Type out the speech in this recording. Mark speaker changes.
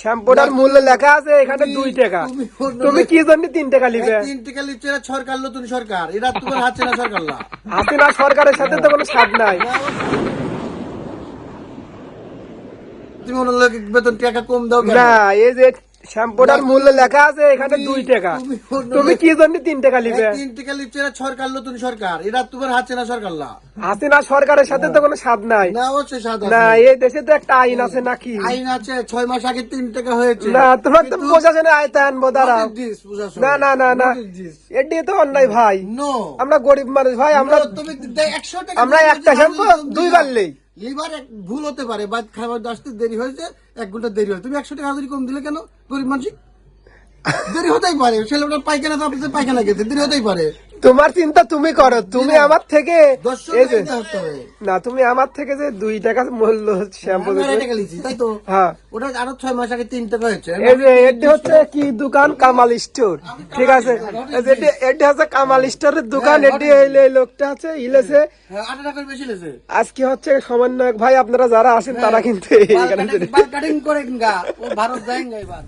Speaker 1: শ্যাম্পুটার মূল্য লেখা আছে এখানে 2 টাকা। তুমি কি জন্য 3 টাকা নিবে?
Speaker 2: 3 টাকা লিচে সরকার, নতুন সরকার, এটা তোমার হাতে না সরকার না।
Speaker 1: হাসিনা সরকারের সাথে তো কোনো সাথ নাই।
Speaker 2: তুমি অন্য লোকের বেতন টাকা কম দাও কেন?
Speaker 1: না, এই যে শ্যাম্পুটার মূল্য লেখা আছে এখানে 2 টাকা। তুমি কি জন্য 3 টাকা নিবে?
Speaker 2: 3 টাকা লিচে সরকার, নতুন সরকার, এটা তোমার হাতে না সরকার না।
Speaker 1: হাসিনা সরকারের সাথে তো কোনো সাথ নাই।
Speaker 2: না, অবশ্যই সাদা
Speaker 1: না, এই দেশে তো একটা আইন আছে নাকি?
Speaker 2: আইন আছে, 6 মাস আগে 3 টাকা হয়েছে।
Speaker 1: না, তোমার তো প্রশাসনে আয়তা আনবো, দাঁড়াও। না না না না, এটি তো অন্যায় ভাই।
Speaker 2: নো,
Speaker 1: আমরা গরিব মানুষ ভাই, আমরা
Speaker 2: তুমি 100 টাকা
Speaker 1: আমরা একটা শ্যাম্পু 2 বার নেই।
Speaker 2: লিভার ভুল হতে পারে, বা খাবার আসতে দেরি হয়েছে, 1 ঘন্টা দেরি হয়েছে, তুমি 100 টাকা হাজারি কম দিলে কেন? গরিব মানুষ দেরি হতেই পারে, ছেলেটা পায়খানা তো আপনাদের পায়খানা গেছে, দেরি হতেই পারে।
Speaker 1: তোমার চিন্তা তুমি করো, তুমি আমার থেকে এই যে না, তুমি আমার থেকে যে 2 টাকা মূল্য শ্যাম্পু
Speaker 2: টাকা লিখছি, তাই তো?
Speaker 1: হ্যাঁ,
Speaker 2: ওটা আরো 6 মাস আগে 3 টাকা হয়েছে।
Speaker 1: এই যে এটি হচ্ছে কি দোকান? কামাল স্টোর, ঠিক আছে? এটি হচ্ছে কামাল স্টোরের দোকান। এটি এই লোকটা আছে ইলেছে
Speaker 2: 8 টাকা বেশি লেছে।
Speaker 1: আজকে হচ্ছে সমন্বয়ক ভাই, আপনারা যারা আছেন তারা কিন্তু এখানে
Speaker 2: কাটিং করে গা, ও ভারত যায়গা এবার।